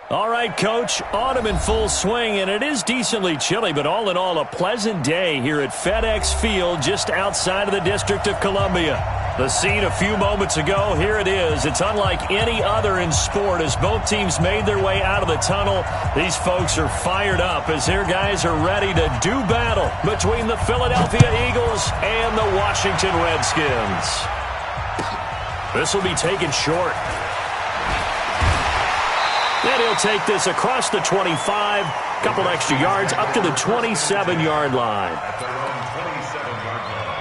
All right, Coach, autumn in full swing, and it is decently chilly, but all in all, a pleasant day here at FedEx Field just outside of the District of Columbia. The scene a few moments ago, here it is. It's unlike any other in sport as both teams made their way out of the tunnel. These folks are fired up as their guys are ready to do battle between the Philadelphia Eagles and the Washington Redskins. This will be taken short. And he'll take this across the 25, couple extra yards up to the 27-yard line. At their own 27-yard line.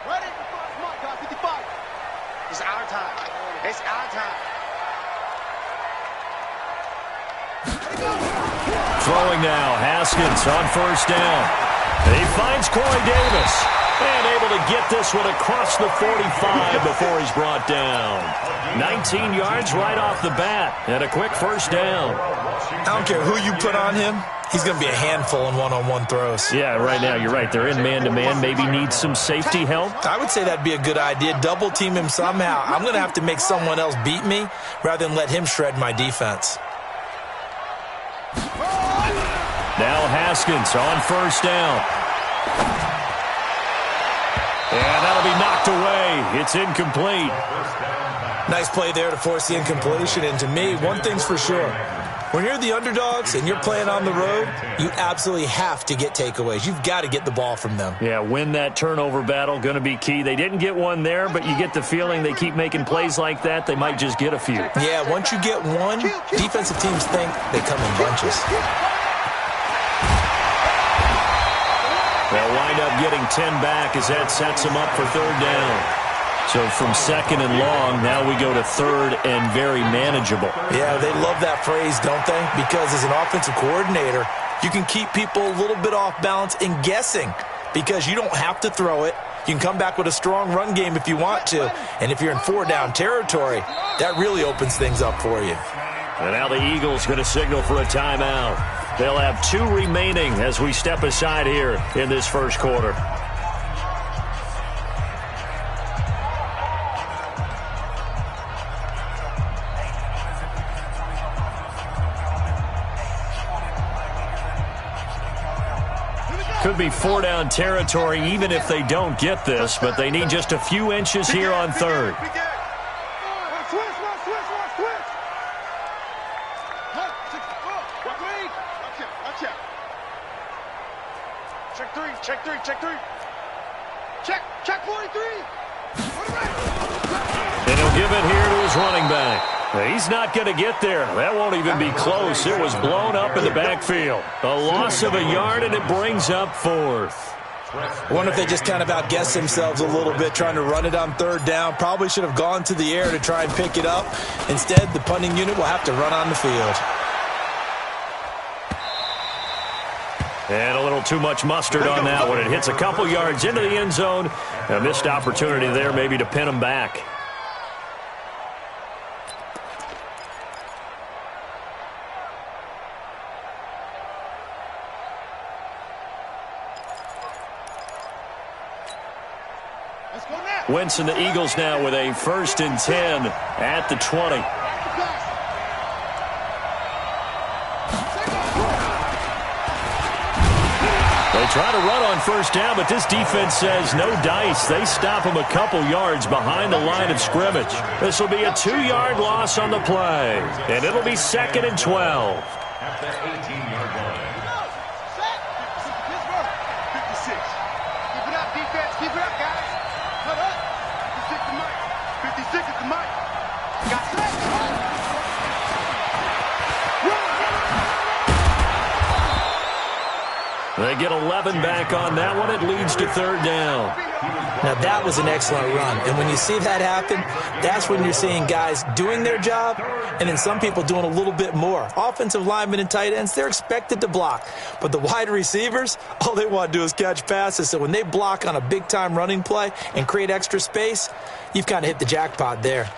Ready? Come on, guys, 55. It's our time. It's our time. Throwing now, Haskins on first down. He finds Corey Davis and able to get this one across the 45 before he's brought down. 19 yards right off the bat and a quick first down. I don't care who you put on him. He's going to be a handful in one-on-one throws. Yeah, right now you're right. They're in man-to-man. Maybe need some safety help. I would say that'd be a good idea. Double team him somehow. I'm going to have to make someone else beat me rather than let him shred my defense. Now Haskins on first down. And that'll be knocked away. It's incomplete. Nice play there to force the incompletion. And to me, one thing's for sure. When you're the underdogs and you're playing on the road, you absolutely have to get takeaways. You've got to get the ball from them. Yeah, win that turnover battle, going to be key. They didn't get one there, but you get the feeling they keep making plays like that, they might just get a few. Yeah, once you get one, defensive teams think they come in bunches. They'll wind up getting 10 back as that sets them up for third down. So from second and long, now we go to third and very manageable. Yeah, they love that phrase, don't they? Because as an offensive coordinator, you can keep people a little bit off balance and guessing because you don't have to throw it. You can come back with a strong run game if you want to. And if you're in four-down territory, that really opens things up for you. And now the Eagles going to signal for a timeout. They'll have 2 remaining as we step aside here in this first quarter. Could be 4-down territory even if they don't get this, but they need just a few inches here on third. Check 43. And he'll give it here to his running back. He's not going to get there. That won't even be close. It was blown up in the backfield. A loss of a yard, and it brings up fourth. I wonder if they just kind of outguessed themselves a little bit trying to run it on third down. Probably should have gone to the air to try and pick it up. Instead, the punting unit will have to run on the field. And a little too much mustard on that one. It hits a couple yards into the end zone. A missed opportunity there maybe to pin them back. Wentz and the Eagles now with a 1st and 10 at the 20. They try to run on first down, but this defense says no dice. They stop them a couple yards behind the line of scrimmage. This will be a 2-yard loss on the play, and it'll be 2nd and 12. At the 18-yard line. 56. Keep it up, defense. Keep it up, guys. Cut up. 56 is the mic. 56 is the mic. Got set. They get 11 back on that one. It leads to third down. Now, that was an excellent run. And when you see that happen, that's when you're seeing guys doing their job and then some people doing a little bit more. Offensive linemen and tight ends, they're expected to block. But the wide receivers, all they want to do is catch passes. So when they block on a big-time running play and create extra space, you've kind of hit the jackpot there.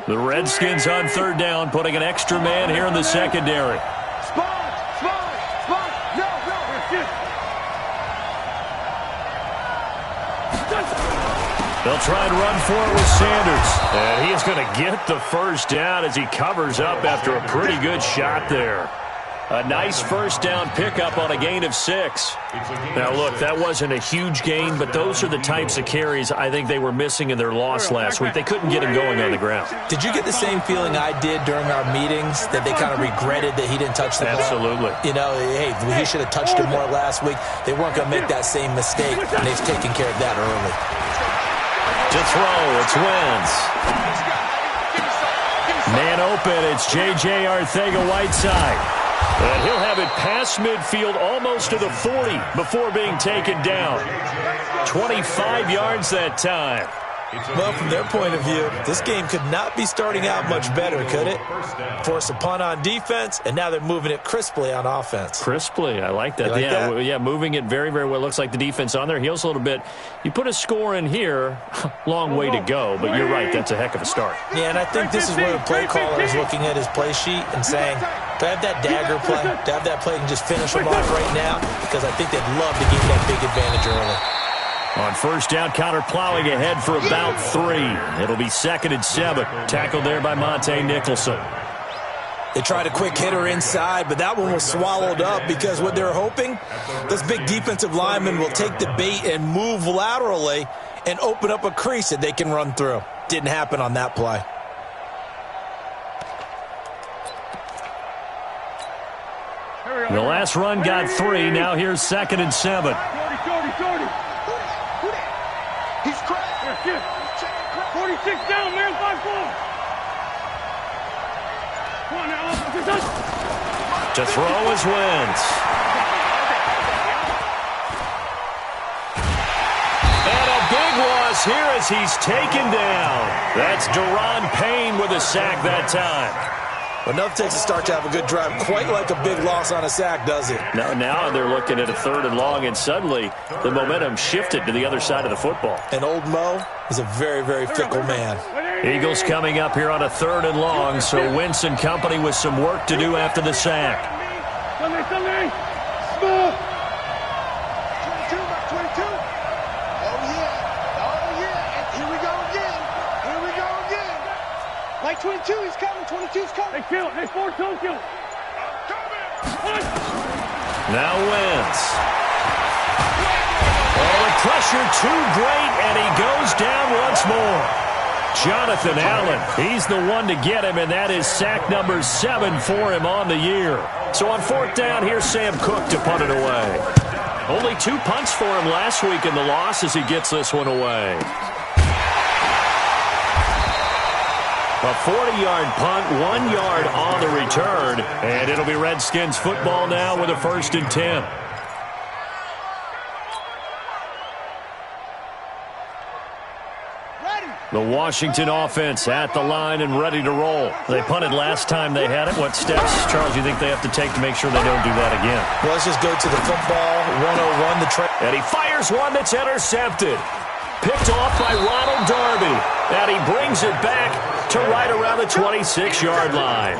The Redskins on third down, putting an extra man here in the secondary. They'll try and run for it with Sanders. And he is going to get the first down as he covers up after a pretty good shot there. A nice first down pickup on a gain of 6. Now, look, that wasn't a huge gain, but those are the types of carries I think they were missing in their loss last week. They couldn't get him going on the ground. Did you get the same feeling I did during our meetings, that they kind of regretted that he didn't touch the ball? Absolutely. You know, hey, he should have touched it more last week. They weren't going to make that same mistake, and they've taken care of that early. To throw, it's Wentz. Man open, it's J.J. Arcega-Whiteside. And he'll have it past midfield, almost to the 40 before being taken down. 25 yards that time. Well, from their point of view, this game could not be starting out much better, could it? Force a punt on defense, and now they're moving it crisply on offense. Crisply, I like that. Yeah, moving it very, very well. Looks like the defense on their heels a little bit. You put a score in here, long way to go, but you're right, that's a heck of a start. Yeah, and I think this is where the play caller is looking at his play sheet and saying, do I have that dagger play? Do I have that play and just finish them off right now? Because I think they'd love to give that big advantage early. On first down, Connor plowing ahead for about 3. It'll be 2nd and 7. Tackled there by Monte Nicholson. They tried a quick hitter inside, but that one was swallowed up because what they're hoping, this big defensive lineman will take the bait and move laterally and open up a crease that they can run through. Didn't happen on that play. The last run got 3. Now here's 2nd and 7. He's cracked. 46 down, man. 5-4. Come on now. To throw is Wentz. And a big loss here as he's taken down. That's Daron Payne with a sack that time. Well, enough takes a start to have a good drive. Quite like a big loss on a sack, does it? Now they're looking at a 3rd and long, and suddenly the momentum shifted to the other side of the football. And old Mo is a very, very fickle man. Eagles coming up here on a 3rd and long, so Wentz and company with some work to do after the sack. Sunday. Smooth. 22 by 22. Oh, yeah. And here we go again. Like 22, he's coming. 22's coming. They kill. They force don't kill. Now Wentz. Oh, the pressure too great, and he goes down once more. Jonathan Allen, he's the one to get him, and that is sack number 7 for him on the year. So on 4th down, here's Sam Cook to punt it away. Only 2 punts for him last week in the loss as he gets this one away. A 40-yard punt, 1 yard on the return, and it'll be Redskins football now with a 1st and 10. The Washington offense at the line and ready to roll. They punted last time they had it. What steps, Charles, do you think they have to take to make sure they don't do that again? Well, let's just go to the football 101. And he fires one that's intercepted. Picked off by Ronald Darby. And he brings it back to right around the 26-yard line.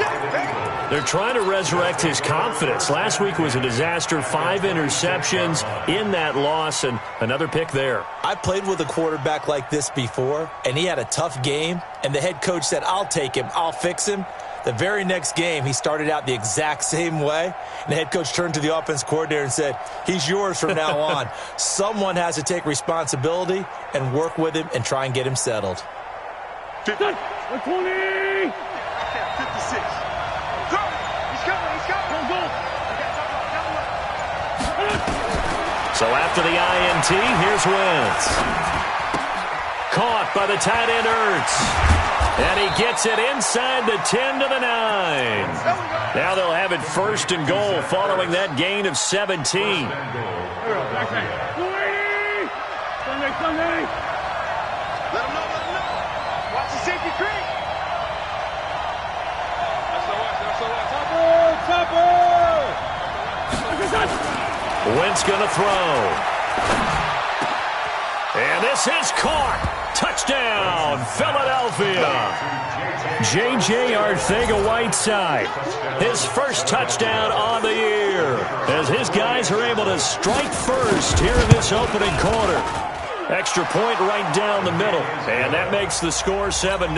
They're trying to resurrect his confidence. Last week was a disaster. 5 interceptions in that loss, and another pick there. I played with a quarterback like this before, and he had a tough game, and the head coach said, I'll take him, I'll fix him. The very next game, he started out the exact same way, and the head coach turned to the offense coordinator and said, he's yours from now on. Someone has to take responsibility and work with him and try and get him settled. 20! 56. He's coming. Go. So after the INT, here's Wentz. Caught by the tight end Ertz. And he gets it inside the 10 to the 9. Now they'll have it 1st and goal following that gain of 17. Sunday. Let him know. Watch the safety creek. Wentz going to throw. And this is caught. Touchdown, Philadelphia. J.J. Arcega-Whiteside, his first touchdown on the year, as his guys are able to strike first here in this opening quarter. Extra point right down the middle, and that makes the score 7-0.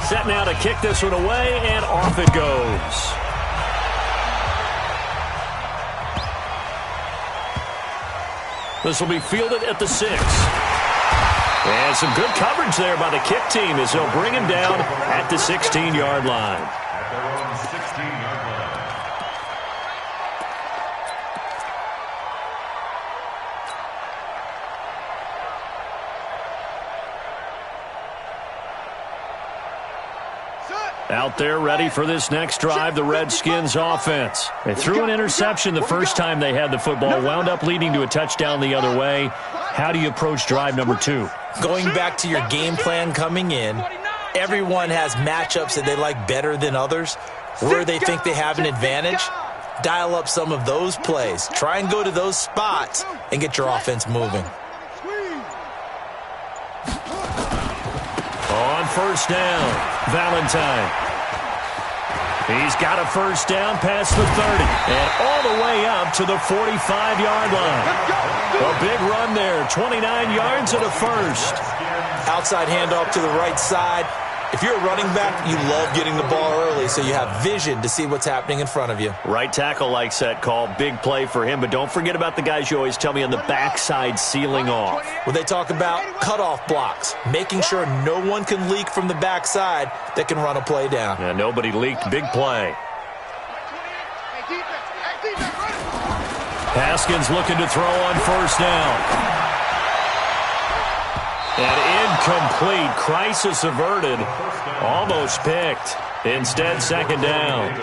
Set now to kick this one away, and off it goes. This will be fielded at the 6. And some good coverage there by the kick team as they'll bring him down at the 16-yard line. At their own 16-yard line. Out there ready for this next drive, the Redskins offense. They threw an interception the first time they had the football, wound up leading to a touchdown the other way. How do you approach drive number 2? Going back to your game plan coming in, everyone has matchups that they like better than others, where they think they have an advantage. Dial up some of those plays. Try and go to those spots and get your offense moving. On first down, Valentine. He's got a first down past the 30 and all the way up to the 45-yard line. A big run there, 29 yards and a first. Outside handoff to the right side. If you're a running back, you love getting the ball early so you have vision to see what's happening in front of you. Right tackle likes that call. Big play for him, but don't forget about the guys you always tell me on the backside sealing off. Well, they talk about cutoff blocks, making sure no one can leak from the backside that can run a play down. Yeah, nobody leaked. Big play. Haskins looking to throw on first down. And incomplete. Crisis averted. Almost picked. Instead, second down.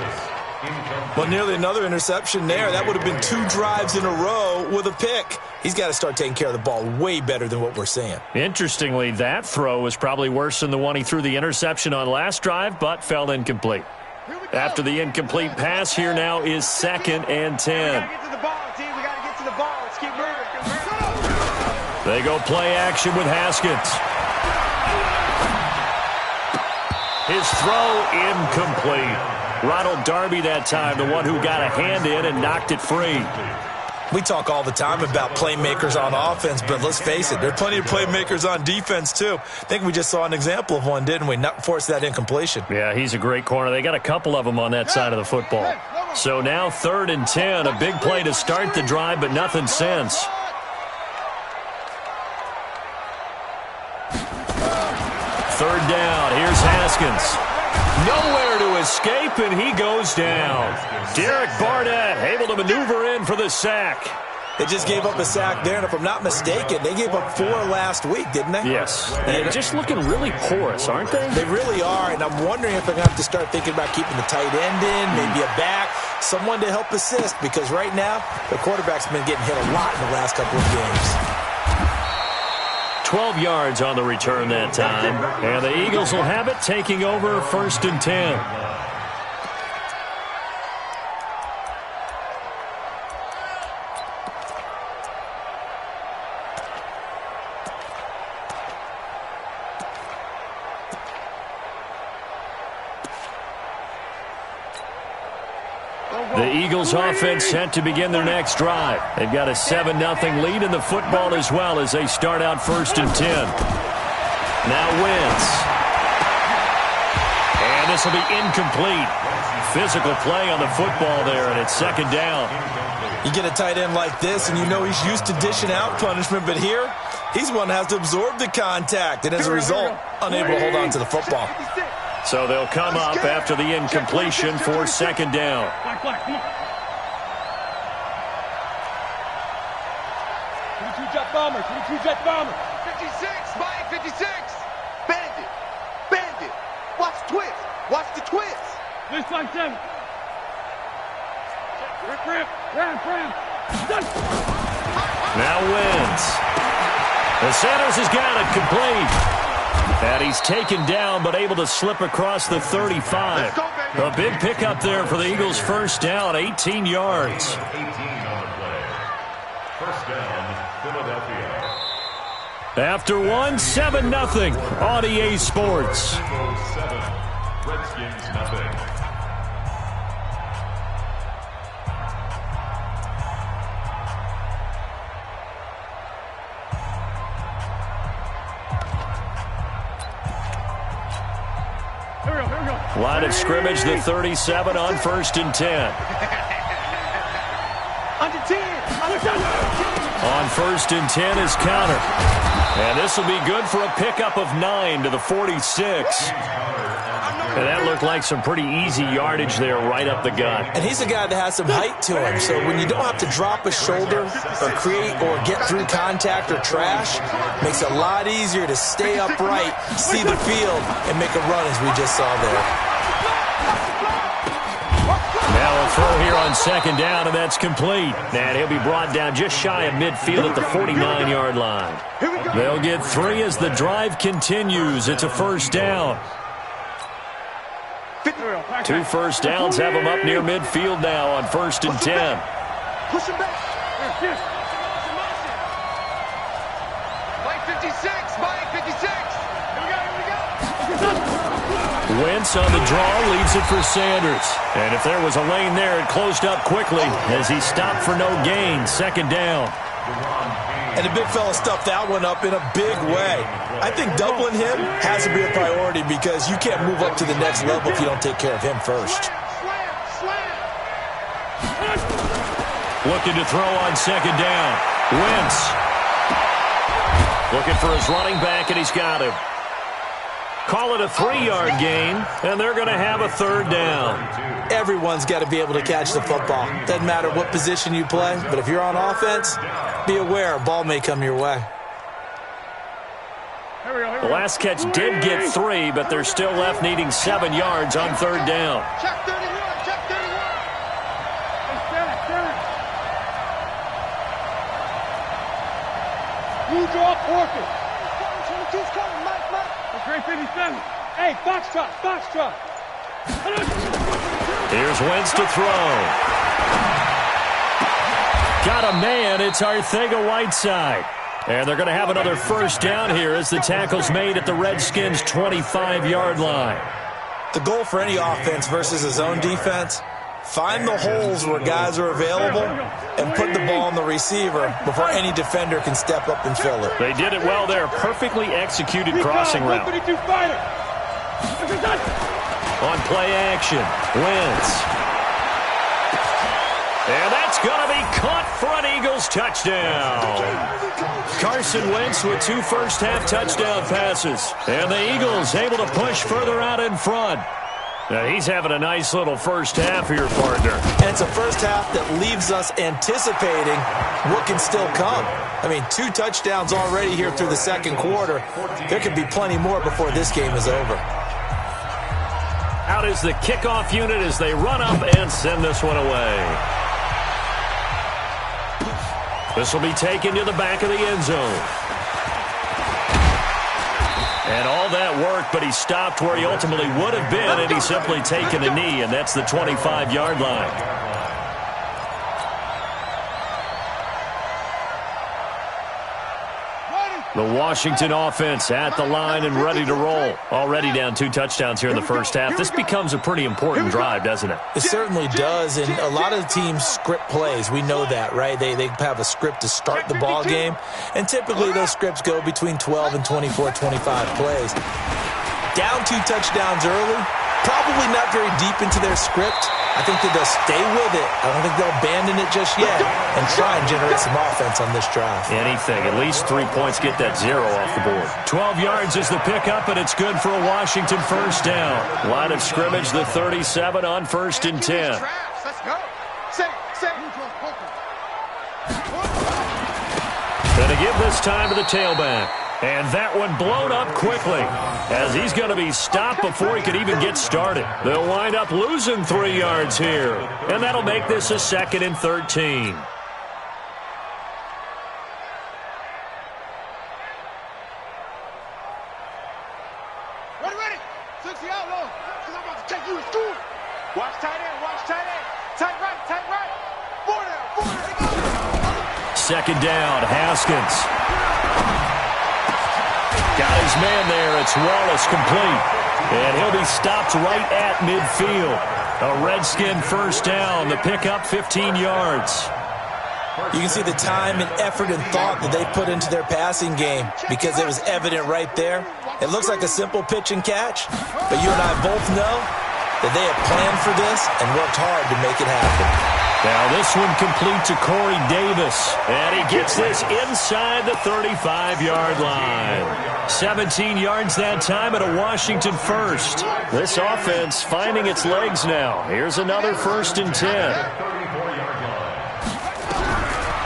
Well, nearly another interception there. That would have been 2 drives in a row with a pick. He's got to start taking care of the ball way better than what we're seeing. Interestingly, that throw was probably worse than the one he threw the interception on last drive, but fell incomplete. After the incomplete pass, here now is 2nd and 10. They go play action with Haskins. His throw incomplete. Ronald Darby that time, the one who got a hand in and knocked it free. We talk all the time about playmakers on offense, but let's face it, there are plenty of playmakers on defense too. I think we just saw an example of one, didn't we? Not force that incompletion. Yeah, he's a great corner. They got a couple of them on that side of the football. So now 3rd and 10, a big play to start the drive, but nothing since. Third down, here's Haskins. Nowhere to escape, and he goes down. Derek Barnett able to maneuver in for the sack. They just gave up a sack there, and if I'm not mistaken, they gave up 4 last week, didn't they? Yes. They're just looking really porous, aren't they? They really are, and I'm wondering if they're going to have to start thinking about keeping the tight end in, maybe a back, someone to help assist, because right now, the quarterback's been getting hit a lot in the last couple of games. 12 yards on the return that time. And the Eagles will have it, taking over 1st and 10. The Eagles offense set to begin their next drive. They've got a 7-0 lead in the football as well as they start out 1st and 10. Now Wentz. And this will be incomplete. Physical play on the football there, and it's 2nd down. You get a tight end like this, and you know he's used to dishing out punishment, but here, he's one that has to absorb the contact, and as a result, unable to hold on to the football. So they'll come up after the incompletion for 2nd down. Black, come on. 22 jet bomber, 22 jet bomber. 56, Mike, 56. Bandit, bandit. Watch the twist. Watch the twist. This like 7. Ram. Now Wentz. The Sanders has got it complete. And he's taken down, but able to slip across the 35. A big pickup there for the Eagles' first down, 18 yards. 18 on the play. First down, Philadelphia. After one, 7-0 on EA Sports. 7, Redskins nothing. Line of scrimmage, the 37 on 1st and 10. Under 10. On 1st and 10 is Counter. And this will be good for a pickup of 9 to the 46. And that looked like some pretty easy yardage there right up the gut. And he's a guy that has some height to him, so when you don't have to drop a shoulder or create or get through contact or trash, makes it a lot easier to stay upright, see the field, and make a run as we just saw there. Now a throw here on 2nd down, and that's complete. And he'll be brought down just shy of midfield at the 49-yard line. They'll get 3 as the drive continues. It's a 1st down. 2 first downs have them up near midfield now on 1st and 10. Push him back. Mike 56. Mike 56. Here we go. Wentz on the draw, leaves it for Sanders. And if there was a lane there, it closed up quickly as he stopped for no gain. 2nd down. And the big fella stuffed that one up in a big way. I think doubling him has to be a priority because you can't move up to the next level if you don't take care of him first. Looking to throw on 2nd down. Wentz. Looking for his running back, and he's got him. Call it a 3-yard gain, and they're going to have a 3rd down. Everyone's got to be able to catch the football. Doesn't matter what position you play, but if you're on offense, be aware a ball may come your way. The last catch did get 3, but they're still left needing 7 yards on 3rd down. Check 31. Check 31. You drop Orchid. 22's coming, Mike. That's 357. Hey, Foxtrot. Here's Wentz to throw. Got a man. It's Arcega-Whiteside. And they're going to have another 1st down here as the tackle's made at the Redskins' 25-yard line. The goal for any offense versus a zone defense, find the holes where guys are available and put the ball on the receiver before any defender can step up and fill it. They did it well there. Perfectly executed crossing route. On play action, Wentz. And that's going to be caught for an Eagles touchdown. Carson Wentz with 2 first-half touchdown passes. And the Eagles able to push further out in front. Now he's having a nice little first half here, partner. And it's a first half that leaves us anticipating what can still come. I mean, 2 touchdowns already here through the 2nd quarter. There could be plenty more before this game is over. Out is the kickoff unit as they run up and send this one away. This will be taken to the back of the end zone. And all that work, but he stopped where he ultimately would have been, and he's simply taken a knee, and that's the 25-yard line. The Washington offense at the line and ready to roll. Already down 2 touchdowns here in the first half. This becomes a pretty important drive, doesn't it? It certainly does, and a lot of the teams script plays. We know that, right? They have a script to start the ball game, and typically those scripts go between 12 and 24, 25 plays. Down 2 touchdowns early, probably not very deep into their script. I think that they'll stay with it. I don't think they'll abandon it just yet and try and generate some offense on this drive. Anything. At least 3 points, get that 0 off the board. 12 yards is the pickup, and it's good for a Washington first down. Line of scrimmage, the 37 on 1st and 10. Let's go. Gonna give this time to the tailback. And that one blown up quickly as he's going to be stopped before he could even get started. They'll wind up losing 3 yards here. And that'll make this a 2nd and 13. Ready. 60 out low. Because I'm about to take you to school. Watch tight end. Tight right. 4 down. second down. Haskins. Got his man there. It's Wallace complete. And he'll be stopped right at midfield. A Redskin first down. The pickup 15 yards. You can see the time and effort and thought that they put into their passing game because it was evident right there. It looks like a simple pitch and catch, but you and I both know that they have planned for this and worked hard to make it happen. Now this one complete to Corey Davis, and he gets this inside the 35-yard line. 17 yards that time at a Washington first. This offense finding its legs now. Here's another 1st and 10.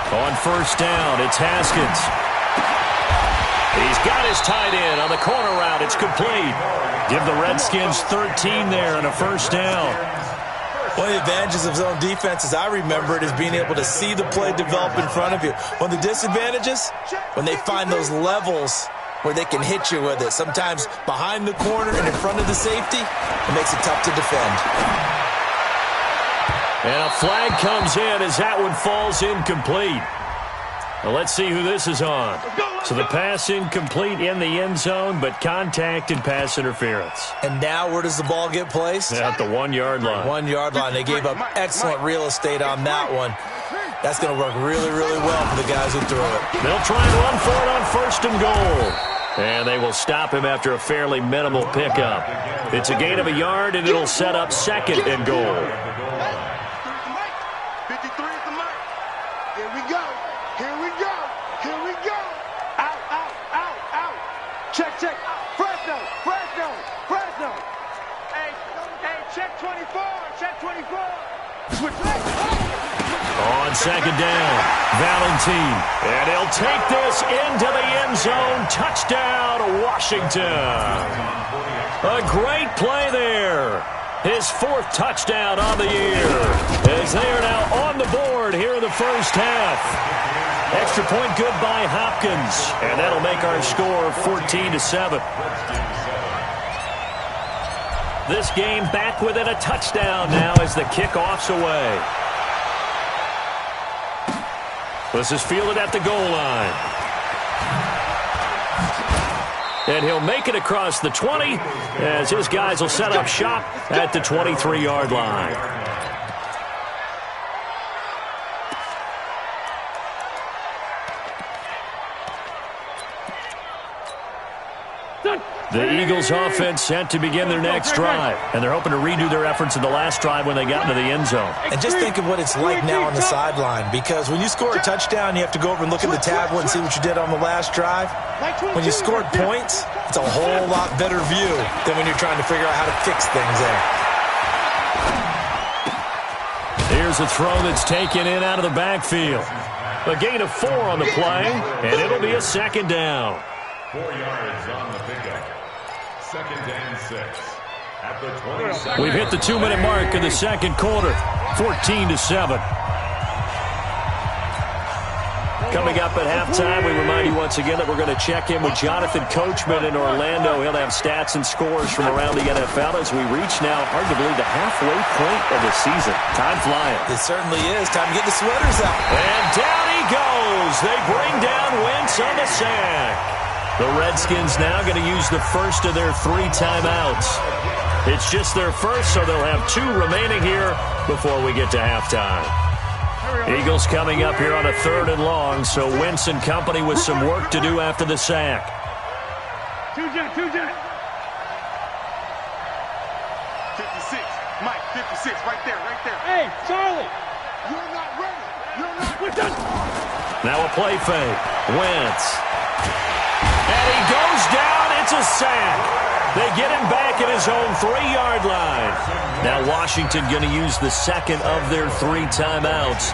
On first down, it's Haskins. He's got his tight end on the corner route. It's complete. Give the Redskins 13 there and a first down. One of the advantages of zone defense, as I remember it, is being able to see the play develop in front of you. One of the disadvantages, when they find those levels where they can hit you with it, sometimes behind the corner and in front of the safety, it makes it tough to defend. And a flag comes in as that one falls incomplete. Well, let's see who this is on. So the pass incomplete in the end zone, but contact and pass interference. And now where does the ball get placed? At the 1-yard line. 1-yard line. They gave up excellent real estate on that one. That's going to work really, really well for the guys who threw it. They'll try and run for it on 1st and goal. And they will stop him after a fairly minimal pickup. It's a gain of a yard, and it'll set up 2nd and goal. Check. Fresno. Hey, check 24. Switch left. On 2nd down, Valentine. And he'll take this into the end zone. Touchdown, Washington. A great play there. His 4th touchdown on the year. As they are now on the board here in the first half. Extra point good by Hopkins. And that'll make our score 14-7. This game back within a touchdown now as the kickoff's away. This is fielded at the goal line. And he'll make it across the 20 as his guys will set up shop at the 23-yard line. The Eagles offense set to begin their next drive, and they're hoping to redo their efforts in the last drive when they got into the end zone. And just think of what it's like now on the sideline, because when you score a touchdown, you have to go over and look at the tablet and see what you did on the last drive. When you scored points, it's a whole lot better view than when you're trying to figure out how to fix things there. Here's a throw that's taken in out of the backfield. A gain of 4 on the play, and it'll be a 2nd down. 4 yards on the pickup. 2nd and 6. At the 27. We've hit the 2-minute mark in the second quarter. 14-7. Coming up at halftime, we remind you once again that we're going to check in with Jonathan Coachman in Orlando. He'll have stats and scores from around the NFL as we reach now arguably the halfway point of the season. Time flying. It certainly is. Time to get the sweaters out. And down he goes. They bring down Wentz on the sack. The Redskins now going to use the first of their 3 timeouts. It's just their first, so they'll have 2 remaining here before we get to halftime. Eagles coming up here on a 3rd and long, so Wentz and company with some work to do after the sack. 2-jet. 56. Mike, 56. Right there. Hey, Charlie. You're not ready. Now a play fake. Wentz. And he goes down. It's a sack. They get him back at his own 3-yard line. Now Washington going to use the second of their 3 timeouts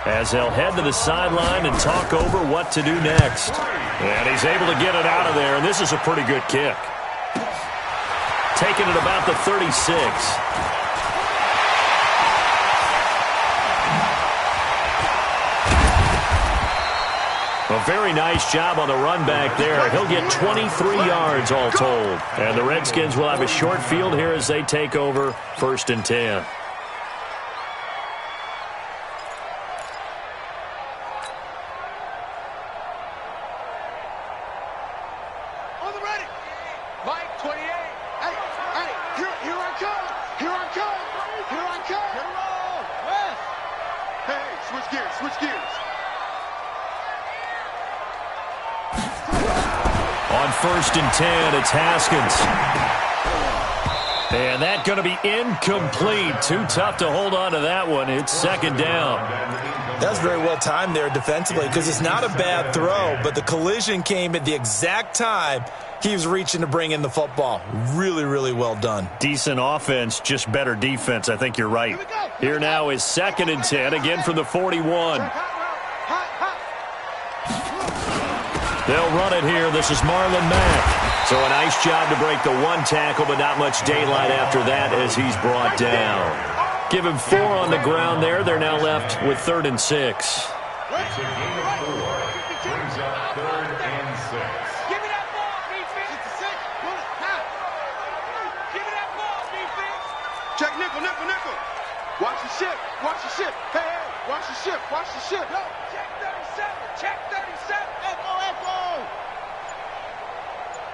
as they'll head to the sideline and talk over what to do next. And he's able to get it out of there, and this is a pretty good kick. Taking it about the 36. A very nice job on the run back there. He'll get 23 yards all told. And the Redskins will have a short field here as they take over 1st and 10. first and 10. It's Haskins. And that's going to be incomplete. Too tough to hold on to that one. It's second down. That's very well timed there defensively because it's not a bad throw, but the collision came at the exact time he was reaching to bring in the football. Really, really well done. Decent offense, just better defense. I think you're right. Here now is second and 10, again from the 41. They'll run it here. This is Marlon Mack. So a nice job to break the one tackle, but not much daylight after that as he's brought down. Give him 4 on the ground there. They're now left with 3rd and 6. It's a gain of 4. Brings up 3rd and 6. Give me that ball, defense. Give me that ball, defense. Check nickel. Watch the ship. Hey, watch the ship. Yo, check 37. Echo.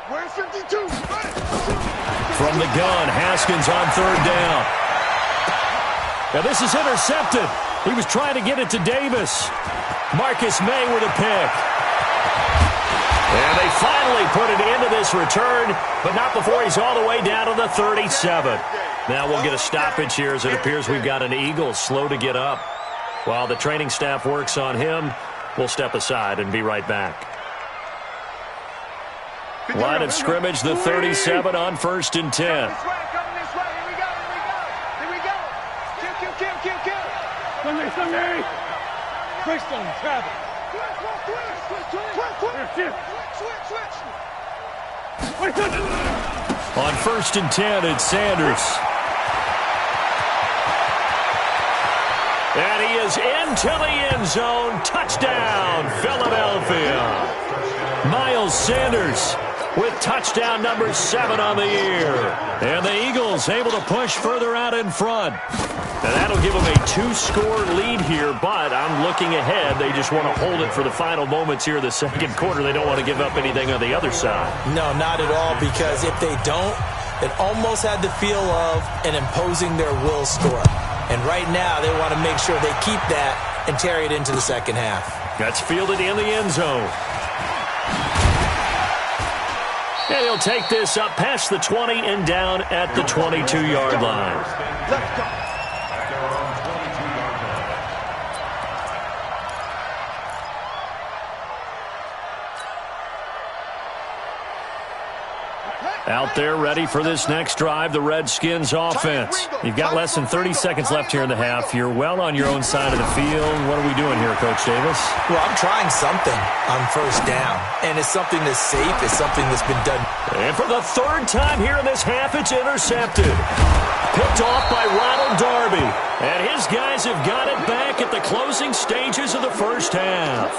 Where's 52? From the gun, Haskins on 3rd down. Now this is intercepted. He was trying to get it to Davis. Marcus May with a pick. And they finally put it into this return, but not before he's all the way down to the 37. Now we'll get a stoppage here as it appears we've got an Eagle slow to get up. While the training staff works on him, we'll step aside and be right back. Line of scrimmage, the 37 on 1st and 10. Sunday. Brixton, travel. On 1st and 10, it's Sanders. And he is into the end zone. Touchdown, Philadelphia. Miles Sanders with touchdown number 7 on the year. And the Eagles able to push further out in front. And that'll give them a 2-score lead here, but I'm looking ahead. They just want to hold it for the final moments here of the second quarter. They don't want to give up anything on the other side. No, not at all, because if they don't, it almost had the feel of an imposing their will score. And right now, they want to make sure they keep that and carry it into the second half. That's fielded in the end zone. And he'll take this up past the 20 and down at the 22-yard line. Let's go. Out there ready for this next drive, the Redskins offense. You've got less than 30 seconds left here in the half. You're well on your own side of the field. What are we doing here, Coach Davis? Well, I'm trying something on 1st down, and it's something that's safe. It's something that's been done. And for the 3rd time here in this half, it's intercepted. Picked off by Ronald Darby. And his guys have got it back at the closing stages of the first half.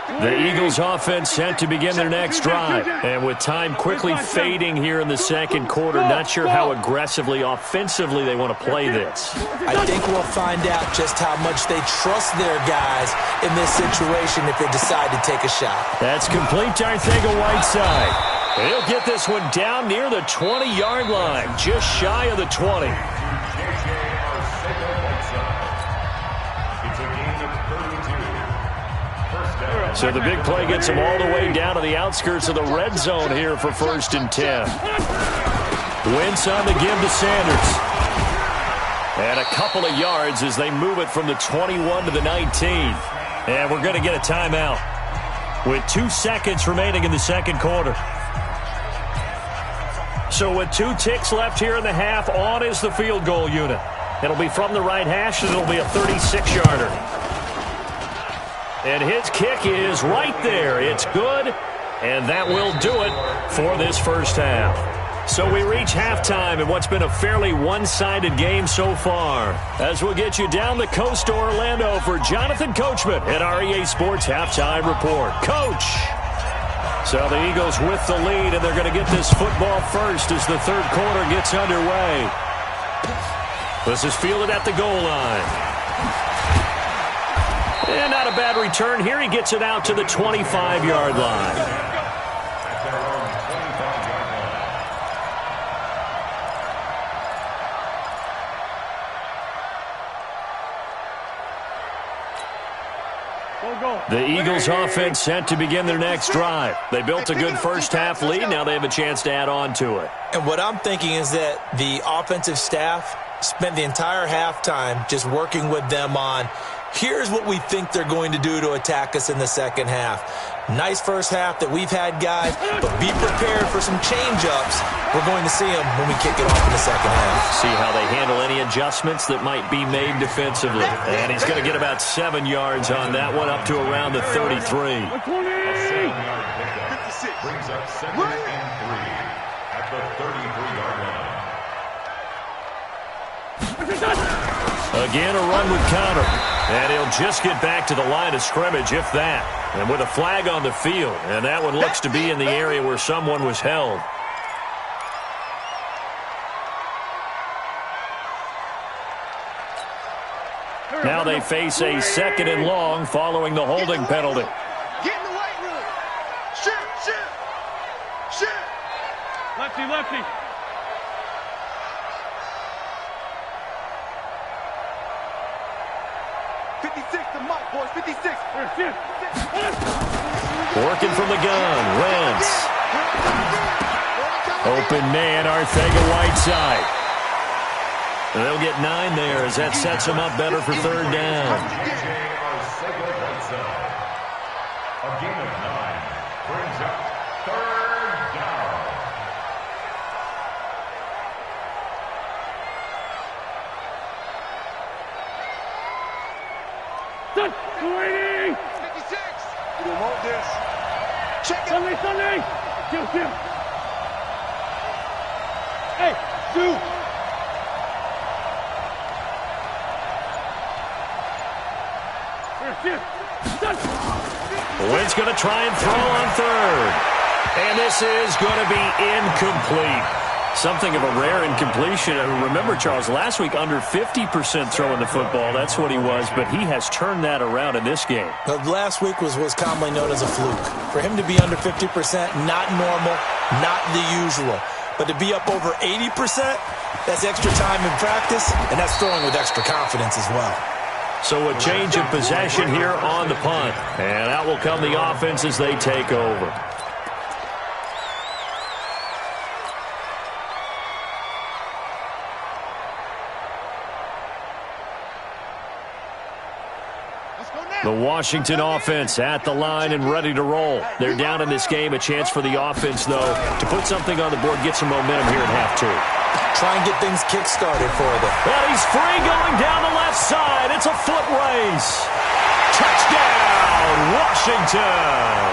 The Eagles offense set to begin their next drive. And with time quickly fading here in the second quarter, not sure how aggressively, offensively they want to play this. I think we'll find out just how much they trust their guys in this situation if they decide to take a shot. That's complete to Arcega-Whiteside. He'll get this one down near the 20-yard line, just shy of the 20. So the big play gets him all the way down to the outskirts of the red zone here for 1st and 10. Wentz on the give to Sanders. And a couple of yards as they move it from the 21 to the 19. And we're going to get a timeout with 2 seconds remaining in the second quarter. So with 2 ticks left here in the half, on is the field goal unit. It'll be from the right hash, and it'll be a 36-yarder. And his kick is right there. It's good, and that will do it for this first half. So we reach halftime in what's been a fairly one-sided game so far. As we'll get you down the coast to Orlando for Jonathan Coachman at our EA Sports Halftime Report. Coach! So the Eagles with the lead, and they're going to get this football first as the third quarter gets underway. This is fielded at the goal line. And not a bad return here. He gets it out to the 25-yard line. The Eagles offense set to begin their next drive. They built a good first half lead. Now they have a chance to add on to it. And what I'm thinking is that the offensive staff spent the entire halftime just working with them on, here's what we think they're going to do to attack us in the second half. Nice first half that we've had, guys, but be prepared for some change-ups. We're going to see them when we kick it off in the second half. See how they handle any adjustments that might be made defensively. And he's going to get about 7 yards on that one, up to around the 33. A 7-yard pickup brings up 2nd and 3 at the 33-yard line. Again, a run with counter. And he'll just get back to the line of scrimmage, if that. And with a flag on the field. And that one looks to be in the area where someone was held. Now they face a 2nd and long following the holding penalty. Get in the weight room. Shoot. Lefty. 56 to Mike, boys. 56. Working from the gun. Wentz. Open man, Arcega-Whiteside. They'll get 9 there as that sets them up better for 3rd down. A gain of 9 brings up 3rd down. Waiting! 56. You want this? Check it. Sunday! Kill. Hey, shoot! Wentz going to try and throw on 3rd. And this is going to be incomplete. Something of a rare incompletion. Remember, Charles, last week under 50% throwing the football. That's what he was, but he has turned that around in this game. But last week was commonly known as a fluke. For him to be under 50%, not normal, not the usual. But to be up over 80%, that's extra time in practice, and that's throwing with extra confidence as well. So a change of possession here on the punt. And out will come the offense as they take over. The Washington offense at the line and ready to roll. They're down in this game. A chance for the offense, though, to put something on the board, get some momentum here at half 2. Try and get things kick-started for them. Well, he's free going down the left side. It's a foot race. Touchdown, Washington.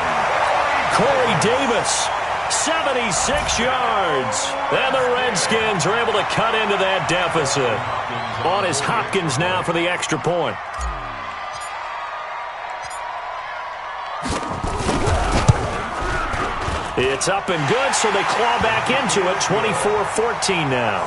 Corey Davis, 76 yards. And the Redskins are able to cut into that deficit. On is Hopkins now for the extra point. It's up and good, so they claw back into it, 24-14 now.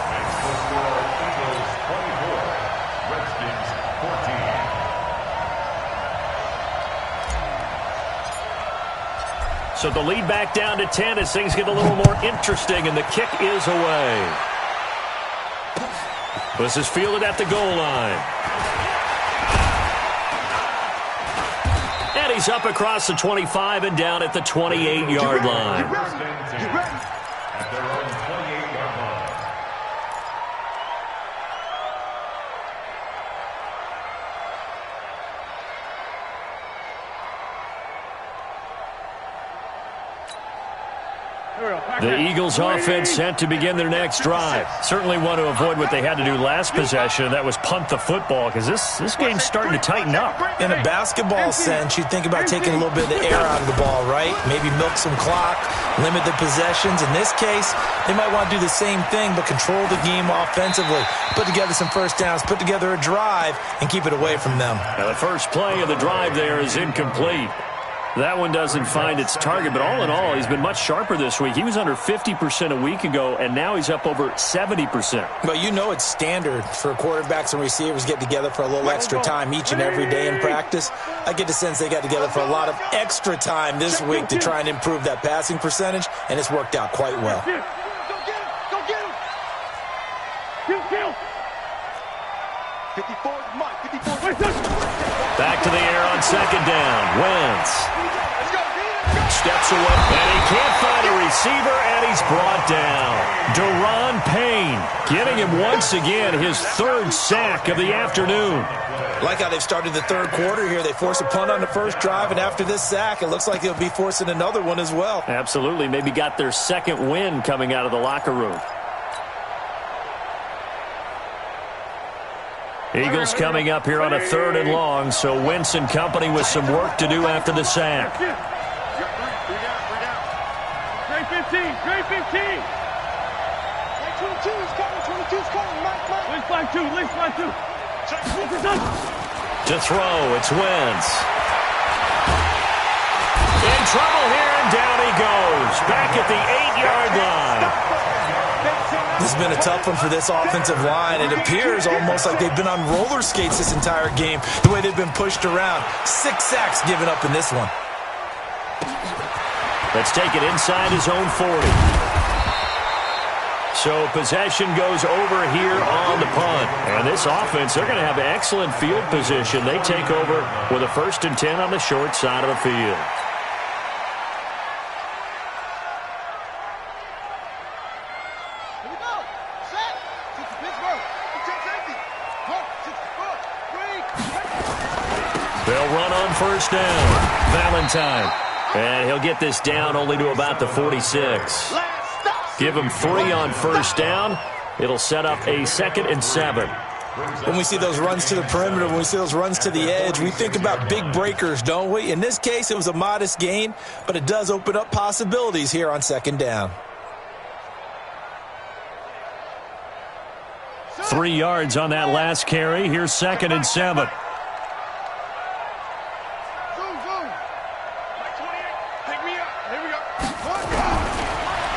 So the lead back down to 10 as things get a little more interesting, and the kick is away. This is fielded at the goal line. And he's up across the 25 and down at the 28-yard line. At their own 28-yard line. The Eagles offense set to begin their next drive. Certainly want to avoid what they had to do last possession. That was punt the football, because this game's starting to tighten up. In a basketball sense, you'd think about taking a little bit of the air out of the ball, right? Maybe milk some clock, limit the possessions. In this case, they might want to do the same thing, but control the game offensively. Put together some first downs, put together a drive, and keep it away from them. Now, the first play of the drive there is incomplete. That one doesn't find its target, but all in all, he's been much sharper this week. He was under 50% a week ago, and now he's up over 70%. But you know it's standard for quarterbacks and receivers get together for a little extra time each and every day in practice. I get the sense they got together for a lot of extra time this week to try and improve that passing percentage, and it's worked out quite well. Go get him! Kill! 54 is Mike. 54. Back to the air on second down. Wentz steps away, and he can't find a receiver, and he's brought down. Daron Payne getting him once again his third sack of the afternoon. Like how they've started the third quarter here. They force a punt on the first drive, and after this sack, it looks like they'll be forcing another one as well. Absolutely. Maybe got their second win coming out of the locker room. Eagles coming up here on a 3rd and long, so Wentz and company with some work to do after the sack. Great 15, great 15. 22 is coming, 22 is coming, Mike. Lynch flag 2, Lynch flag 2. To throw, it's Wentz. In trouble here, and down he goes. Back at the 8-yard line. This has been a tough one for this offensive line. It appears almost like they've been on roller skates this entire game, the way they've been pushed around. 6 sacks given up in this one. Let's take it inside his own 40. So possession goes over here on the punt. And this offense, they're going to have excellent field position. They take over with a 1st and 10 on the short side of the field. They'll run on 1st down. Valentine. And he'll get this down only to about the 46. Give him 3 on 1st down. It'll set up a 2nd and 7. When we see those runs to the perimeter, when we see those runs to the edge, we think about big breakers, don't we? In this case, it was a modest gain, but it does open up possibilities here on 2nd down. 3 yards on that last carry. Here's 2nd and 7.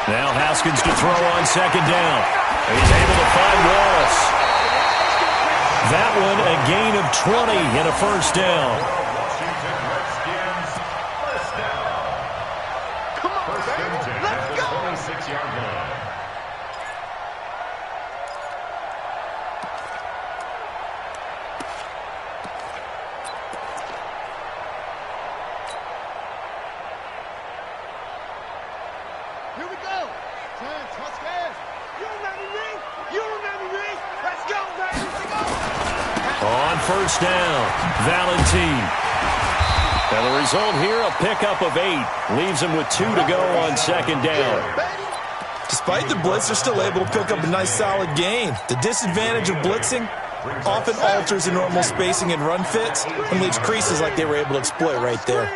Now Haskins to throw on 2nd down. He's able to find Wallace. That one a gain of 20 and a 1st down. Come on, baby. Let's go. 26-yard line. Here we go. 10, touchdown. You remember me? You remember me? Let's go, baby. Let's go. On 1st down, Valentine. And the result here, a pickup of 8. Leaves him with 2 to go on 2nd down. Despite the blitz, they're still able to pick up a nice solid gain. The disadvantage of blitzing often alters the normal spacing and run fits and leaves creases like they were able to exploit right there.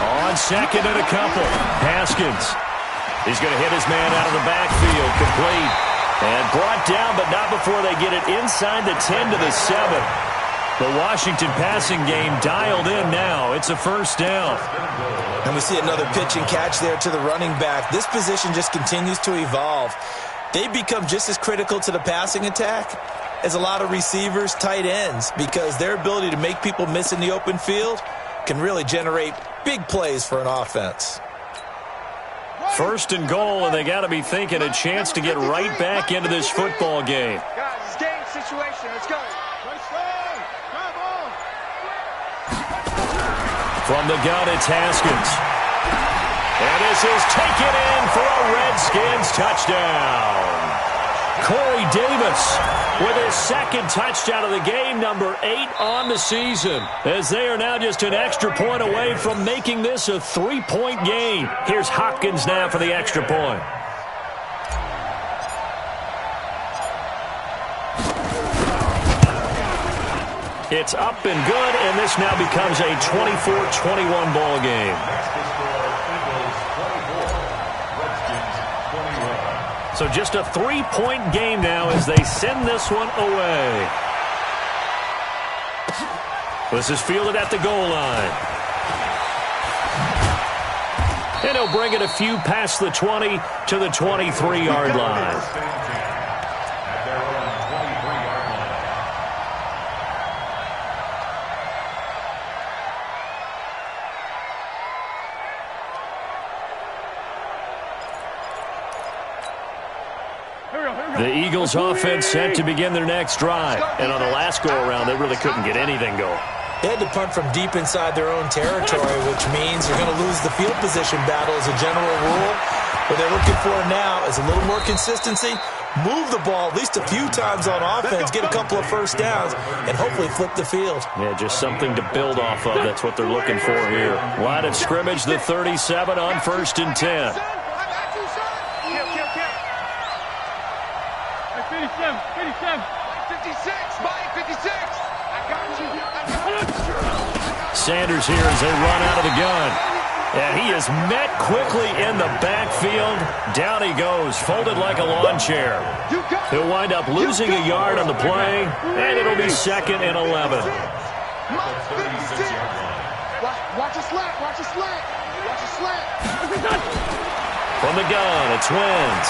On 2nd and a couple, Haskins. He's going to hit his man out of the backfield, complete. And brought down, but not before they get it inside the 10 to the 7. The Washington passing game dialed in now. It's a 1st down. And we see another pitch and catch there to the running back. This position just continues to evolve. They become just as critical to the passing attack as a lot of receivers, tight ends, because their ability to make people miss in the open field can really generate big plays for an offense. 1st and goal, and they got to be thinking a chance to get right back into this football game. Guys, it's game situation. Let's go. From the gun, it's Haskins. And this is taken in for a Redskins touchdown. Corey Davis with his 2nd touchdown of the game, number 8 on the season, as they are now just an extra point away from making this a 3-point game. Here's Hopkins now for the extra point. It's up and good, and this now becomes a 24-21 ball game. So just a 3-point game now as they send this one away. This is fielded at the goal line. And he'll bring it a few past the 20 to the 23-yard line. Here we go, here we The Eagles offense set to begin their next drive. And on the last go-around, they really couldn't get anything going. They had to punt from deep inside their own territory, which means you're going to lose the field position battle as a general rule. What they're looking for now is a little more consistency, move the ball at least a few times on offense, get a couple of first downs, and hopefully flip the field. Yeah, just something to build off of. That's what they're looking for here. Line of scrimmage, the 37 on 1st and 10. 57, 57. 56, Mike, 56. I got you. Sanders here as they run out of the gun. And he is met quickly in the backfield. Down he goes, folded like a lawn chair. He'll wind up losing a yard on the play, and it'll be 2nd and 11. Mike, 56. Watch a slant, watch a slant. Watch a slant. From the gun, it's Wentz.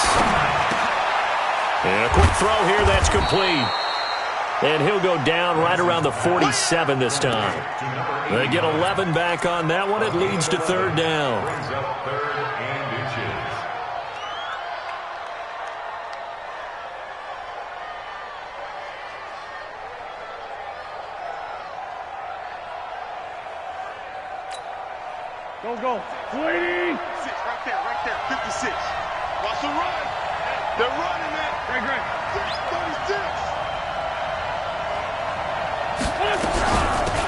And a quick throw here, that's complete. And he'll go down right around the 47 this time. They get 11 back on that one. It leads to 3rd down. Brings up 3rd and inches. Go. 20. 6, right there, 56. Watch the run. They're running it. Great. 36.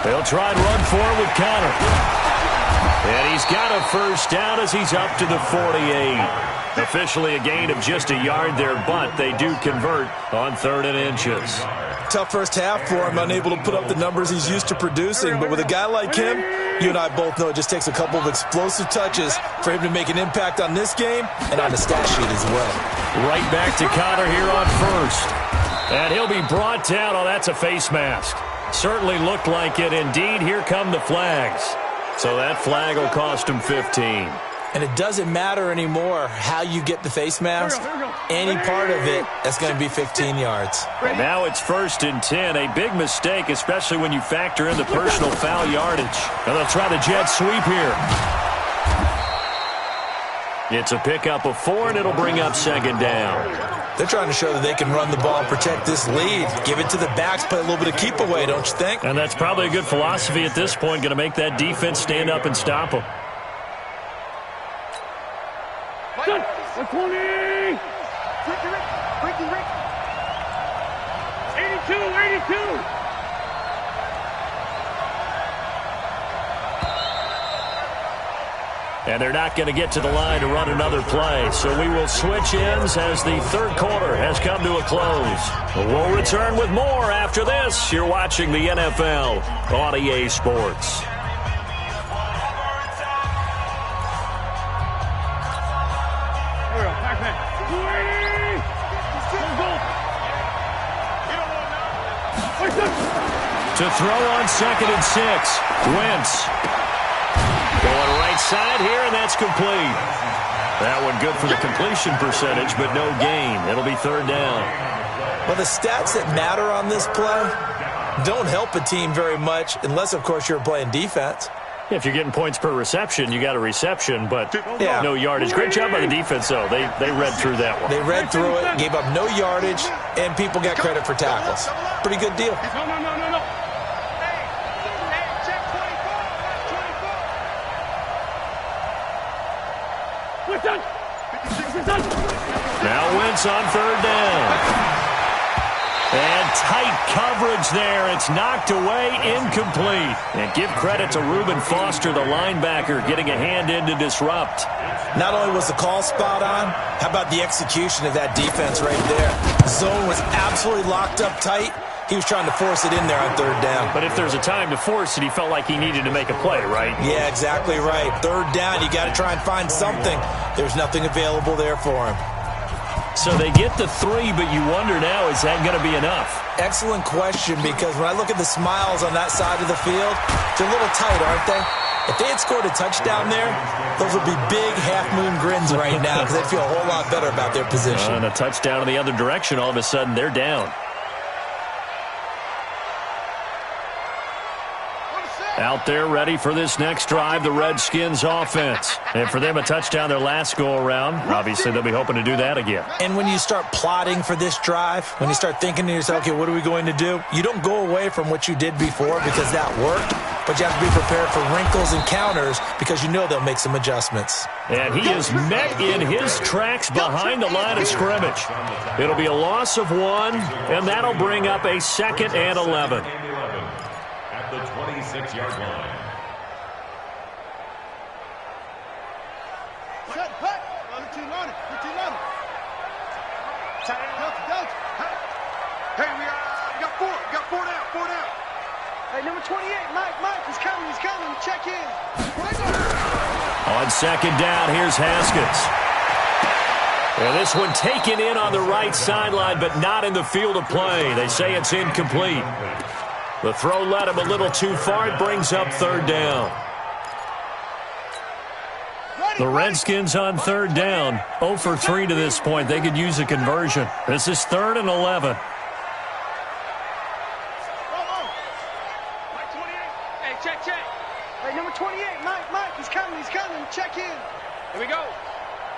They'll try and run for it with Connor. And he's got a first down as he's up to the 48. Officially a gain of just a yard there, but they do convert on 3rd and inches. Tough first half for him, unable to put up the numbers he's used to producing. But with a guy like him, you and I both know it just takes a couple of explosive touches for him to make an impact on this game and on the stat sheet as well. Right back to Connor here on 1st. And he'll be brought down. Oh, that's a face mask. Certainly looked like it. Indeed, here come the flags. So that flag will cost him 15. And it doesn't matter anymore how you get the face mask. Any part of it, that's going to be 15 yards. And now it's 1st and 10. A big mistake, especially when you factor in the personal foul yardage. And they'll try the jet sweep here. It's a pickup of 4, and it'll bring up 2nd down. They're trying to show that they can run the ball and protect this lead. Give it to the backs, play a little bit of keep away, don't you think? And that's probably a good philosophy at this point, going to make that defense stand up and stop them. 120. 82. And they're not going to get to the line to run another play. So we will switch ends as the 3rd quarter has come to a close. We'll return with more after this. You're watching the NFL on EA Sports. To throw on 2nd and 6. Wentz. Going right side here, and that's complete. That one good for the completion percentage, but no gain. It'll be 3rd down. Well, the stats that matter on this play don't help a team very much unless, of course, you're playing defense. If you're getting points per reception, you got a reception, but yeah, no yardage. Great job by the defense, though. They read through that one. They read through it, gave up no yardage, and people got credit for tackles. Pretty good deal. No. Now Wentz on 3rd down. And tight coverage there. It's knocked away, incomplete. And give credit to Reuben Foster, the linebacker, getting a hand in to disrupt. Not only was the call spot on, how about the execution of that defense right there? Zone was absolutely locked up tight. He was trying to force it in there on 3rd down. But if there's a time to force it, he felt like he needed to make a play, right? Yeah, exactly right. 3rd down, you got to try and find something. There's nothing available there for him. So they get the 3, but you wonder now, is that going to be enough? Excellent question, because when I look at the smiles on that side of the field, they're a little tight, aren't they? If they had scored a touchdown there, those would be big half-moon grins right now because they'd feel a whole lot better about their position. And a touchdown in the other direction, all of a sudden, they're down. Out there ready for this next drive, the Redskins offense. And for them, a touchdown their last go-around. Obviously, they'll be hoping to do that again. And when you start plotting for this drive, when you start thinking to yourself, okay, what are we going to do? You don't go away from what you did before because that worked, but you have to be prepared for wrinkles and counters because you know they'll make some adjustments. And he is met in his tracks behind the line of scrimmage. It'll be a loss of 1, and that'll bring up a 2nd and 11. At the 26-yard line. Set, hut. You're too loaded. You're too loaded. Hey, we got 4. We got 4 down. 4 down. Hey, number 28, Mike, he's coming. Check in. On 2nd down, here's Haskins. And this one taken in on the right sideline, but not in the field of play. They say it's incomplete. The throw led him a little too far. It brings up 3rd down. The Redskins on 3rd down. 0 for 3 to this point. They could use a conversion. This is 3rd and 11. Check. Hey, number 28, Mike, he's coming. Check in. Here we go.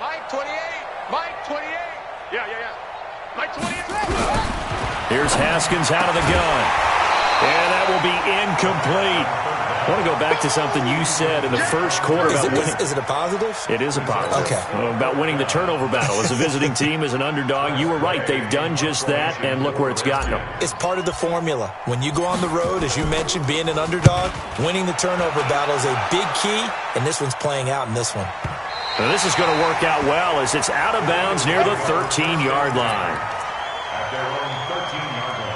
Mike, 28. Yeah. Mike, 28. Here's Haskins out of the gun. And that will be incomplete. I want to go back to something you said in the first quarter. Is it a positive? It is a positive. Okay. About winning the turnover battle. As a visiting team, as an underdog, you were right. They've done just that, and look where it's gotten them. It's part of the formula. When you go on the road, as you mentioned, being an underdog, winning the turnover battle is a big key, and this one's playing out in this one. Now, this is going to work out well as it's out of bounds near the 13-yard line. At their own 13-yard line.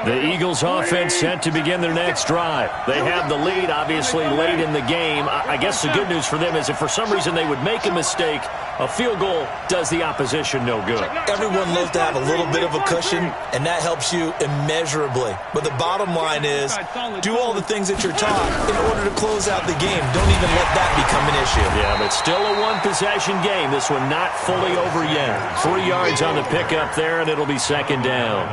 The Eagles offense set to begin their next drive. They have the lead, obviously, late in the game. I guess the good news for them is if for some reason they would make a mistake, a field goal does the opposition no good. Everyone loves to have a little bit of a cushion, and that helps you immeasurably. But the bottom line is, do all the things that you're taught in order to close out the game. Don't even let that become an issue. Yeah, but still a one-possession game. This one not fully over yet. 3 yards on the pickup there, and it'll be 2nd down.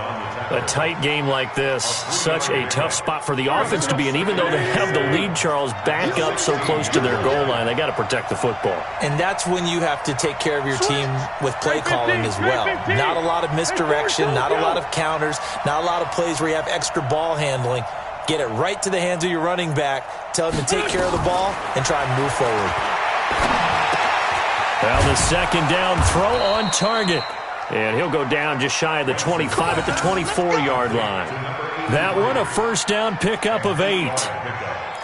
A tight game like this, such a tough spot for the offense to be in. Even though they have the lead, Charles, back up so close to their goal line, they got to protect the football. And that's when you have to take care of your team with play calling as well. Not a lot of misdirection, not a lot of counters, not a lot of plays where you have extra ball handling. Get it right to the hands of your running back, tell him to take care of the ball, and try and move forward. Well, the 2nd down throw on target. And he'll go down just shy of the 25 at the 24-yard line. That one, a 1st down pickup of 8.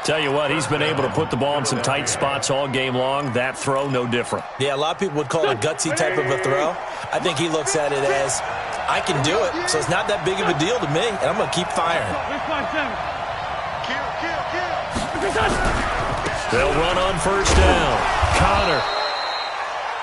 Tell you what, he's been able to put the ball in some tight spots all game long. That throw, no different. Yeah, a lot of people would call it a gutsy type of a throw. I think he looks at it as, I can do it, so it's not that big of a deal to me, and I'm going to keep firing. They'll run on 1st down. Connor.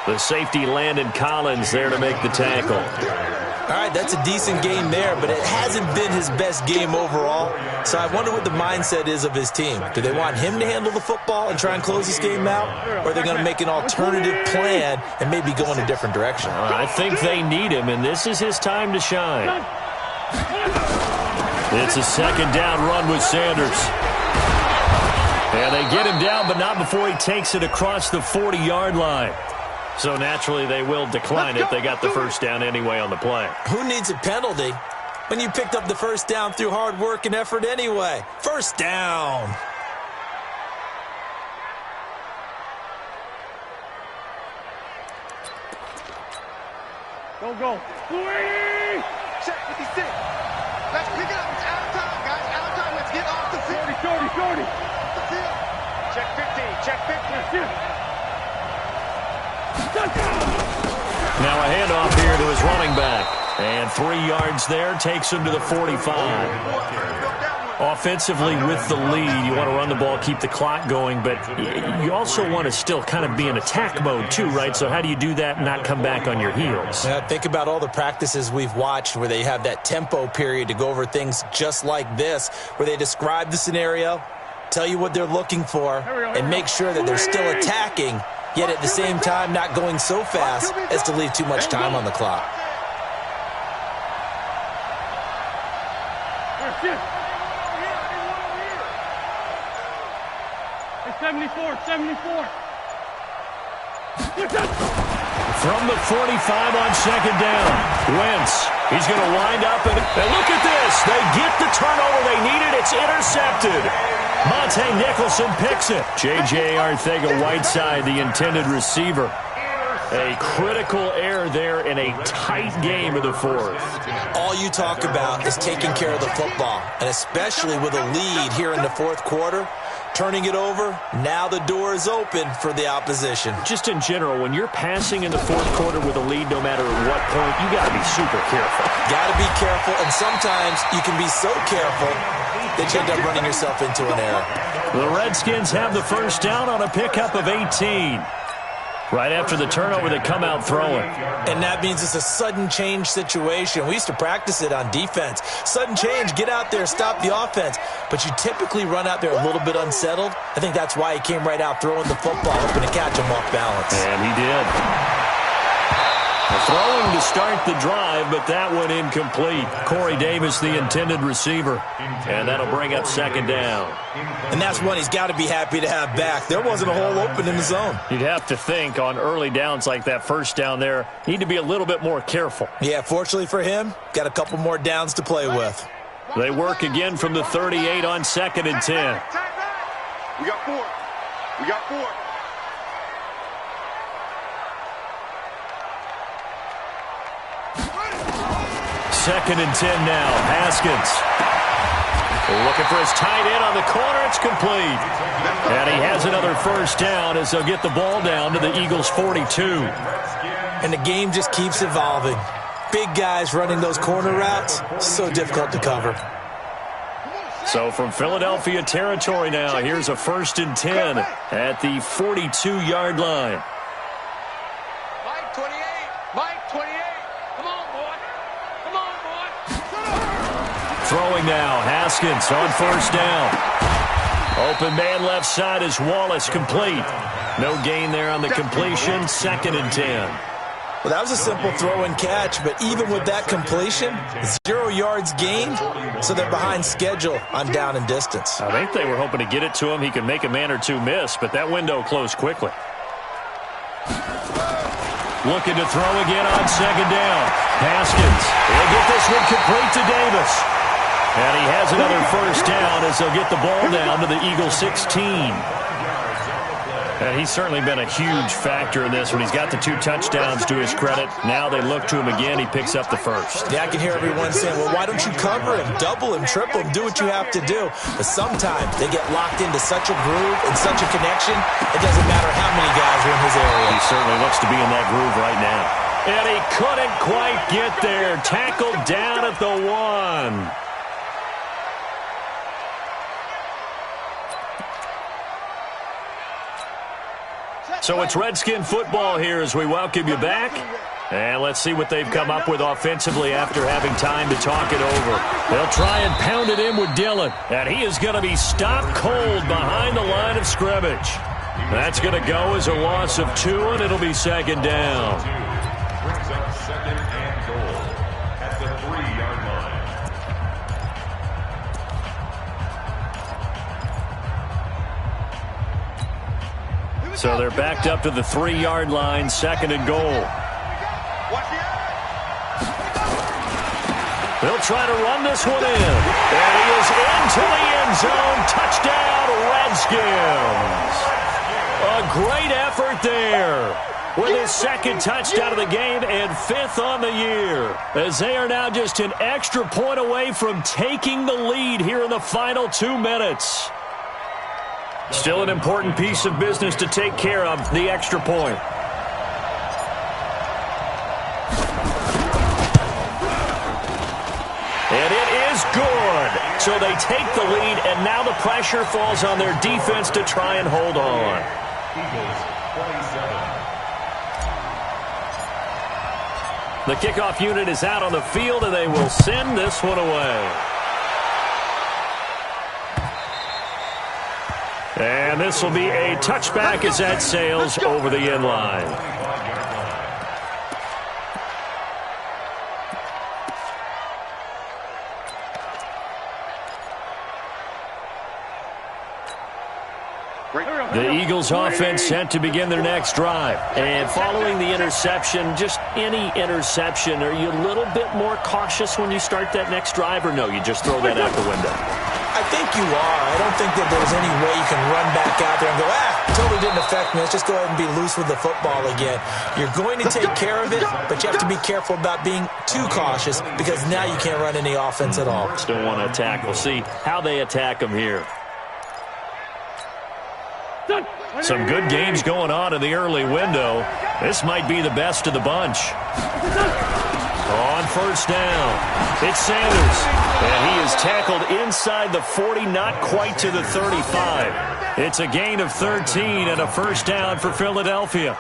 The safety Landon Collins there to make the tackle. All right, that's a decent game there, but it hasn't been his best game overall. So I wonder what the mindset is of his team. Do they want him to handle the football and try and close this game out? Or are they going to make an alternative plan and maybe go in a different direction? I think they need him, and this is his time to shine. It's a 2nd down run with Sanders. And they get him down, but not before he takes it across the 40-yard line. So naturally they will decline it. They got the 1st down anyway on the play. Who needs a penalty when you picked up the 1st down through hard work and effort anyway? 1st down. Go. 280. Check 56. Let's pick it up. It's out of time, guys. Out of time. Let's get off the field. Shorty. Off the field. Check 15. Check 15. Now a handoff here to his running back. And 3 yards there takes him to the 45. Offensively with the lead, you want to run the ball, keep the clock going, but you also want to still kind of be in attack mode too, right? So how do you do that and not come back on your heels? Yeah, think about all the practices we've watched where they have that tempo period to go over things just like this, where they describe the scenario, tell you what they're looking for, and make sure that they're still attacking yet at the same time not going so fast as to leave too much time on the clock. Hey, 74, 74. From the 45 on second down, Wentz. He's going to wind up, and look at this. They get the turnover they needed. It's intercepted. Monte Nicholson picks it. J.J. Arcega-Whiteside, the intended receiver. A critical error there in a tight game of the fourth. All you talk about is taking care of the football, and especially with a lead here in the fourth quarter. Turning it over, now the door is open for the opposition. Just in general, when you're passing in the fourth quarter with a lead, no matter at what point, you got to be super careful. Got to be careful, and sometimes you can be so careful that you end up running yourself into an error. The Redskins have the first down on a pickup of 18. Right after the turnover, they come out throwing. And that means it's a sudden change situation. We used to practice it on defense. Sudden change, get out there, stop the offense. But you typically run out there a little bit unsettled. I think that's why he came right out throwing the football, hoping to catch him off balance. And he did. Throwing to start the drive, but that went incomplete. Corey Davis, the intended receiver. And that'll bring up second down. And that's one he's got to be happy to have back. There wasn't a hole open in the zone. You'd have to think on early downs like that first down there, need to be a little bit more careful. Yeah, fortunately for him, got a couple more downs to play with. They work again from the 38 on second and 10. We got four. We got four. Second and 10 now. Haskins. Looking for his tight end on the corner. It's complete. And he has another first down as they'll get the ball down to the Eagles' 42. And the game just keeps evolving. Big guys running those corner routes, so difficult to cover. So from Philadelphia territory now, here's a first and 10 at the 42-yard line. Mike 28. Mike 28. Come on, boy. Come on, boy. Throwing now, Haskins on first down. Open man left side is Wallace, complete. No gain there on the completion, second and 10. Well, that was a simple throw and catch, but even with that completion, 0 yards gained, so they're behind schedule on down and distance. I think they were hoping to get it to him. He could make a man or two miss, but that window closed quickly. Looking to throw again on second down. Haskins will get this one complete to Davis. And he has another first down as they'll get the ball down to the Eagles' 16. And he's certainly been a huge factor in this when he's got the 2 touchdowns to his credit. Now they look to him again. He picks up the first. Yeah, I can hear everyone saying, well, why don't you cover him, double him, triple him, do what you have to do. But sometimes they get locked into such a groove and such a connection, it doesn't matter how many guys are in his area. He certainly looks to be in that groove right now. And he couldn't quite get there. Tackled down at the 1. So it's Redskin football here as we welcome you back. And let's see what they've come up with offensively after having time to talk it over. They'll try and pound it in with Dillon. And he is going to be stopped cold behind the line of scrimmage. That's going to go as a loss of 2, and it'll be second down. Brings up second and goal at the 3-yard line. So they're backed up to the 3-yard line, second and goal. They'll try to run this one in. And he is into the end zone. Touchdown, Redskins. A great effort there with his second touchdown of the game and 5th on the year, as they are now just an extra point away from taking the lead here in the final 2 minutes. Still an important piece of business to take care of, the extra point. And it is good. So they take the lead, and now the pressure falls on their defense to try and hold on. Eagles 27. The kickoff unit is out on the field, and they will send this one away. And this will be a touchback as that sails over the end line. The Eagles offense set to begin their next drive. And following the interception, just any interception, are you a little bit more cautious when you start that next drive, or no, you just throw that out the window? I think you are. I don't think that there's any way you can run back out there and go, totally didn't affect me. Let's just go ahead and be loose with the football again. You're going to take care of it, but you have to be careful about being too cautious because now you can't run any offense at all. Still want to attack. We'll see how they attack them here. Some good games going on in the early window. This might be the best of the bunch. On first down, it's Sanders. And he is tackled inside the 40, not quite to the 35. It's a gain of 13 and a first down for Philadelphia.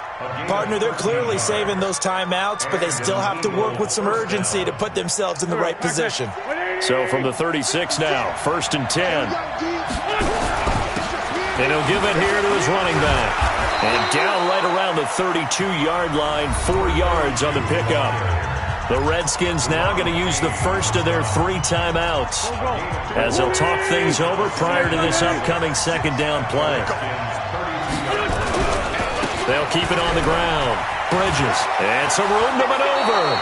Partner, they're clearly saving those timeouts, but they still have to work with some urgency to put themselves in the right position. So from the 36 now, first and 10. And he'll give it here to his running back. And down right around the 32-yard line, 4 yards on the pickup. The Redskins now going to use the first of their 3 timeouts as they'll talk things over prior to this upcoming second down play. They'll keep it on the ground. Bridges. And some room to maneuver.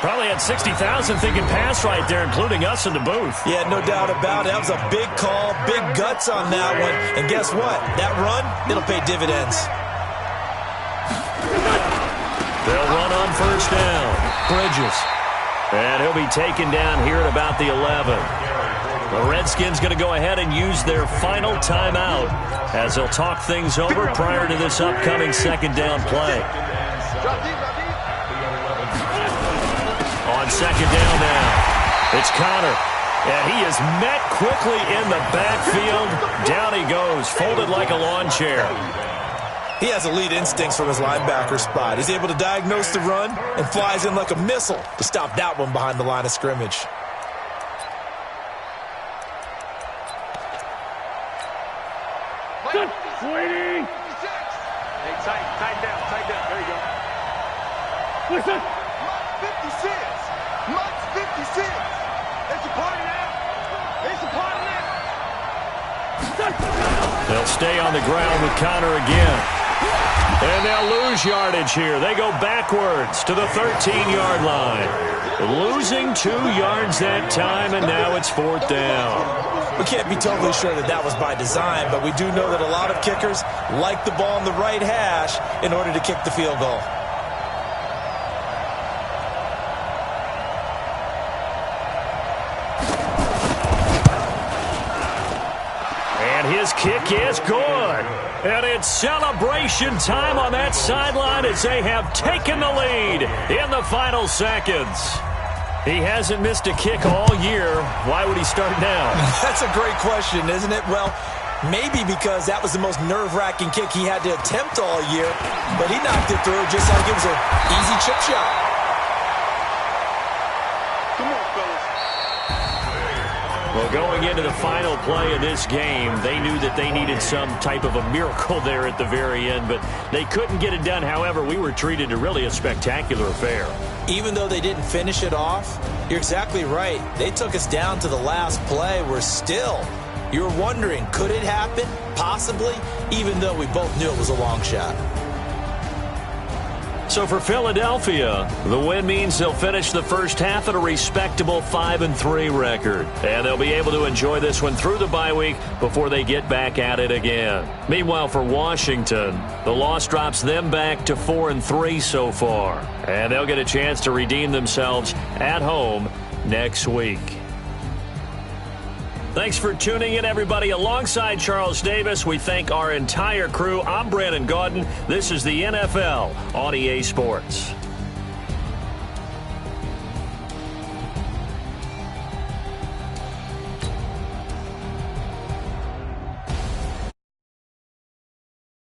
Probably had 60,000 thinking pass right there, including us in the booth. Yeah, no doubt about it. That was a big call, big guts on that one. And guess what? That run, it'll pay dividends. They'll run on first down. Bridges. And he'll be taken down here at about the 11. The Redskins going to go ahead and use their final timeout as they'll talk things over prior to this upcoming second down play. On second down now, it's Connor. And he is met quickly in the backfield. Down he goes, folded like a lawn chair. He has elite instincts from his linebacker spot. He's able to diagnose the run and flies in like a missile to stop that one behind the line of scrimmage. Waiting. Hey, tighten down. There you go. Listen. 56. Mike's 56. It's a party now. It's a party now. They'll stay on the ground with Connor again. And they'll lose yardage here. They go backwards to the 13-yard line. Losing 2 yards that time, and now it's 4th down. We can't be totally sure that that was by design, but we do know that a lot of kickers like the ball on the right hash in order to kick the field goal. His kick is good. And it's celebration time on that sideline as they have taken the lead in the final seconds. He hasn't missed a kick all year. Why would he start now? That's a great question, isn't it? Well, maybe because that was the most nerve-wracking kick he had to attempt all year, but he knocked it through just like it was an easy chip shot. Well, going into the final play of this game, they knew that they needed some type of a miracle there at the very end, but they couldn't get it done. However, we were treated to really a spectacular affair. Even though they didn't finish it off, you're exactly right. They took us down to the last play. We're still, you were wondering, could it happen? Possibly, even though we both knew it was a long shot. So for Philadelphia, the win means they'll finish the first half at a respectable 5-3 record. And they'll be able to enjoy this one through the bye week before they get back at it again. Meanwhile, for Washington, the loss drops them back to 4-3 so far. And they'll get a chance to redeem themselves at home next week. Thanks for tuning in, everybody. Alongside Charles Davis, we thank our entire crew. I'm Brandon Gaudin. This is the NFL on EA Sports.